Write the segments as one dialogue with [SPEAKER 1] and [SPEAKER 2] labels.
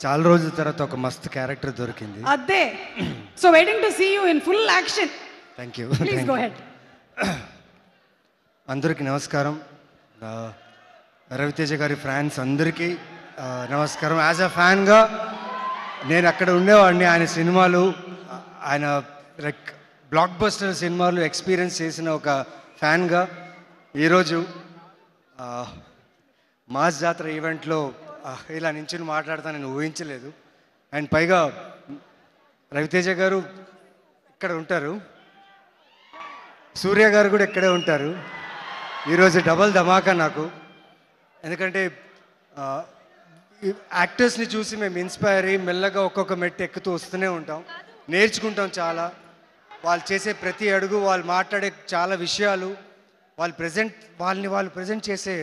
[SPEAKER 1] చాలా రోజుల తర్వాత ఒక మస్త్ క్యారెక్టర్ దొరికింది.
[SPEAKER 2] అదే. So waiting to see you in full action.
[SPEAKER 1] Thank you.
[SPEAKER 2] Please go head.
[SPEAKER 1] అందరికీ నమస్కారం. రవితేజ గారి ఫ్యాన్స్ అందరికీ నమస్కారం. యాజ్ అ ఫ్యాన్గా నేను అక్కడ ఉండేవాడిని. ఆయన సినిమాలు, ఆయన లైక్ బ్లాక్ బస్టర్ సినిమాలు ఎక్స్పీరియన్స్ చేసిన ఒక ఫ్యాన్గా ఈరోజు మాస్ జాతర ఈవెంట్లో ఇలా నించుని మాట్లాడతా నేను ఊహించలేదు. అండ్ పైగా రవితేజ గారు ఇక్కడ ఉంటారు, సూర్య గారు కూడా ఇక్కడే ఉంటారు. ఈరోజు డబల్ ధమాకా నాకు. ఎందుకంటే యాక్టర్స్ని చూసి మేము ఇన్స్పైర్ అయ్యి మెల్లగా ఒక్కొక్క మెట్టు ఎక్కుతూ వస్తూనే ఉంటాం, నేర్చుకుంటాం చాలా. వాళ్ళు చేసే ప్రతి అడుగు, వాళ్ళు మాట్లాడే చాలా విషయాలు, వాళ్ళు ప్రజెంట్ చేసే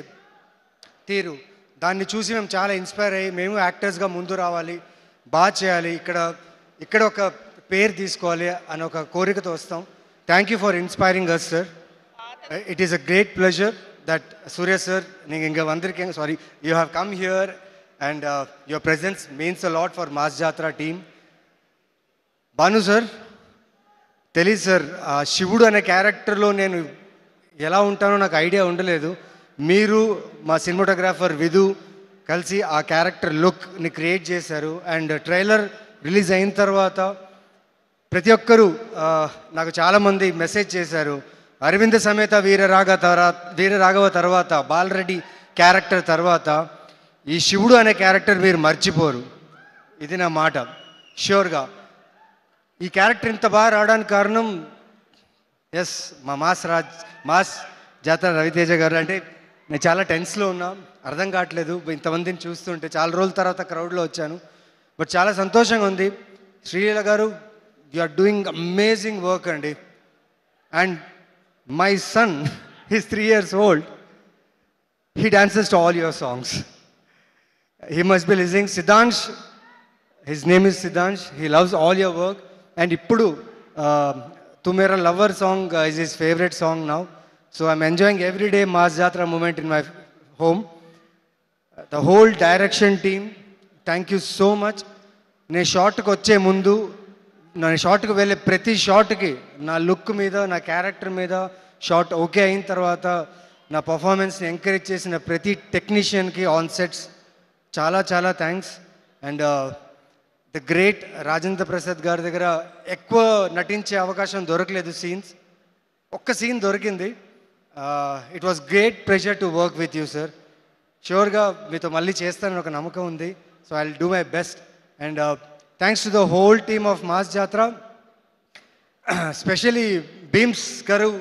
[SPEAKER 1] తీరు, దాన్ని చూసి మేము చాలా ఇన్స్పైర్ అయ్యి మేము యాక్టర్స్గా ముందు రావాలి, బాగా చేయాలి, ఇక్కడ ఒక పేరు తీసుకోవాలి అని ఒక కోరికతో వస్తాం. Thank you for inspiring us sir. It is a great pleasure that Surya sir, நீங்கள் இங்கே வந்திருக்கீங்க, sorry, you have come here and your presence means a lot for mass Jathara team. Bhanu sir, తెలీదు సార్, శివుడు అనే క్యారెక్టర్లో నేను ఎలా ఉంటానో నాకు ఐడియా ఉండలేదు. మీరు మా సినిమాటోగ్రాఫర్ విధు కలిసి ఆ క్యారెక్టర్ లుక్ని క్రియేట్ చేశారు. అండ్ ట్రైలర్ రిలీజ్ అయిన తర్వాత ప్రతి ఒక్కరూ నాకు చాలామంది మెసేజ్ చేశారు, అరవింద సమేత వీరరాఘవ తర్వాత, బాలరెడ్డి క్యారెక్టర్ తర్వాత ఈ శివుడు అనే క్యారెక్టర్ మీరు మర్చిపోరు. ఇది నా మాట ష్యూర్గా. ఈ క్యారెక్టర్ ఇంత బాగా రావడానికి కారణం ఎస్ మా మాస్ జాతర రవితేజ గారు. అంటే నేను చాలా టెన్స్లో ఉన్నా, అర్థం కావట్లేదు ఇంతమందిని చూస్తుంటే. చాలా రోజుల తర్వాత క్రౌడ్లో వచ్చాను, బట్ చాలా సంతోషంగా ఉంది. Sreeleela garu, you are doing amazing work అండి. And my son, he's 3 years old, he dances to all your songs. He must be listening. Siddhansh, his name is Siddhansh, he loves all your work. And ఇప్పుడు Tu Mera Lover song is his favorite song now. So I'm enjoying every day Mass Jatra moment in my home. The whole direction team, thank you so much. నేను షార్ట్కి వచ్చే ముందు, నేను షార్ట్కి వెళ్ళే ప్రతి షార్ట్కి నా look మీద, నా క్యారెక్టర్ మీద షార్ట్ ఓకే అయిన తర్వాత నా పర్ఫార్మెన్స్ని ఎంకరేజ్ చేసిన ప్రతి టెక్నీషియన్కి ఆన్ సెట్స్ చాలా చాలా thanks. And the great Rajendra Prasad గారి దగ్గర ఎక్కువ నటించే అవకాశం దొరకలేదు. సీన్స్ ఒక్క సీన్ దొరికింది. It was great pleasure to work with you sir. ష్యూర్గా మీతో మళ్ళీ చేస్తానని ఒక నమ్మకం ఉంది. So I will do my best. And thanks to the whole team of Mass Jathara, specially Bheems garu.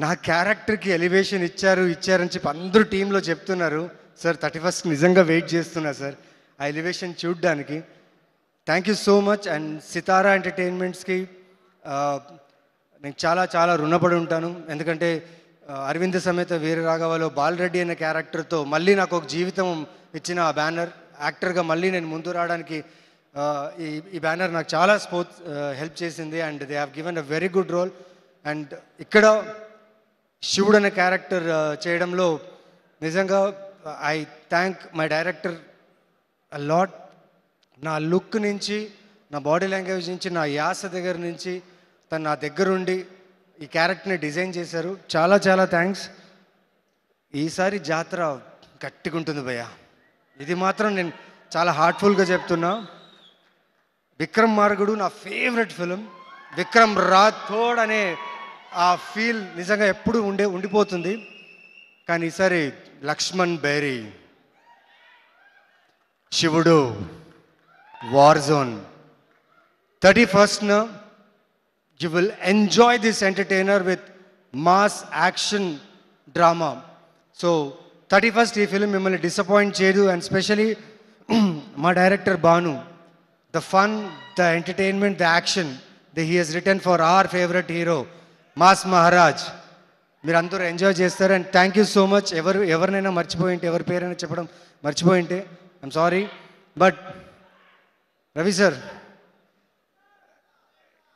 [SPEAKER 1] నా క్యారెక్టర్కి ఎలివేషన్ ఇచ్చారని చెప్పి అందరూ టీంలో చెప్తున్నారు. సార్ 31st నిజంగా వెయిట్ చేస్తున్నా సార్ ఆ ఎలివేషన్ చూడడానికి. Thank you so much. And Sithara ఎంటర్టైన్మెంట్స్కి నేను చాలా చాలా రుణపడి ఉంటాను. ఎందుకంటే అరవింద సమేత వీరరాఘవలో బాలరెడ్డి అనే క్యారెక్టర్తో మళ్ళీ నాకు ఒక జీవితం ఇచ్చిన ఆ బ్యానర్, యాక్టర్గా మళ్ళీ నేను ముందు రావడానికి ఈ బ్యానర్ నాకు చాలా హెల్ప్ చేసింది. And they have given a very good role. And ఇక్కడ శివుడు అనే క్యారెక్టర్ చేయడంలో నిజంగా I thank my director a lot. నా లుక్ నుంచి, నా బాడీ లాంగ్వేజ్ నుంచి, నా యాస దగ్గర నుంచి తను నా దగ్గరుండి ఈ క్యారెక్టర్ని డిజైన్ చేశారు. చాలా చాలా థ్యాంక్స్. ఈసారి జాతర గట్టిగా ఉంటుంది భయ్య, ఇది మాత్రం నేను చాలా హార్ట్ఫుల్గా చెప్తున్నా. విక్రమ్ మార్గుడు నా ఫేవరెట్ ఫిలిం. విక్రమ్ రాథోడ్ అనే ఆ ఫీల్ నిజంగా ఎప్పుడు ఉండిపోతుంది. కానీ ఈసారి లక్ష్మణ్ బేరీ, శివుడు, war zone, 31st you will enjoy this entertainer with mass action drama. So 31st ఈ ఫిలిం మిమ్మల్ని డిసప్పాయింట్ చేయదు. అండ్ స్పెషలీ మా director Bhanu, the fun, the entertainment, the action that he has written for our favorite hero Mass Maharaj, మీరు అందరూ enjoy చేస్తారు. And thank you so much. ఎవరినైనా మర్చిపోయింటే, ఎవరి పేరైనా చెప్పడం మర్చిపోయింటే I'm sorry. But Ravi sir,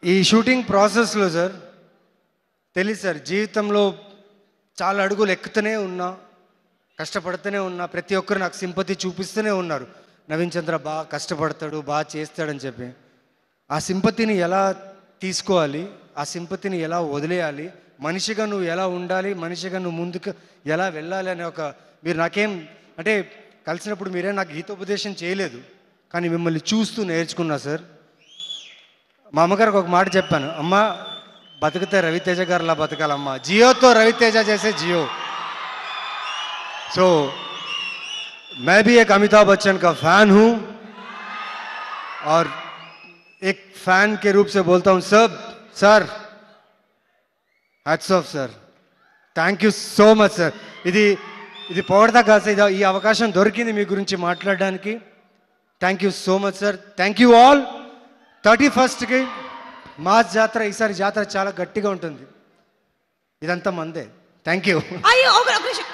[SPEAKER 1] ఈ షూటింగ్ ప్రాసెస్లో సార్ తెలియదు సార్, జీవితంలో చాలా అడుగులు ఎక్కుతూనే ఉన్నా, కష్టపడుతూనే ఉన్నా, ప్రతి ఒక్కరు నాకు సింపతి చూపిస్తూనే ఉన్నారు. నవీన్ చంద్ర బాగా కష్టపడతాడు, బాగా చేస్తాడని చెప్పి. ఆ సింపతిని ఎలా తీసుకోవాలి, ఆ సింపతిని ఎలా వదిలేయాలి, మనిషిగా నువ్వు ఎలా ఉండాలి, మనిషిగా నువ్వు ముందుకు ఎలా వెళ్ళాలి అనే ఒక, మీరు నాకేం అంటే కలిసినప్పుడు మీరే నాకు గీతోపదేశం చేయలేదు, కానీ మిమ్మల్ని చూస్తూ నేర్చుకున్నా సార్. మా అమ్మగారికి ఒక మాట చెప్పాను, అమ్మ బతికితే రవితేజ గారిలా బతకాలమ్మా, జియోతో రవితేజ చేసే జియో. सो मैं भी एक अमिताभ बच्चन का फैन हूं और एक फैन के रूप से बोलता हूं सब sir, hats off sir, thank you so much sir. ఇది పొగడతా కాదు సార్, ఈ అవకాశం దొరికింది మీ గురించి మాట్లాడడానికి. Thank you so much sir. Thank you all. 31st mass జాతర, ఈసారి జాతర చాలా గట్టిగా ఉంటుంది, ఇదంతా మందే. Thank you.
[SPEAKER 2] అయ్యో ఒక నిమిషం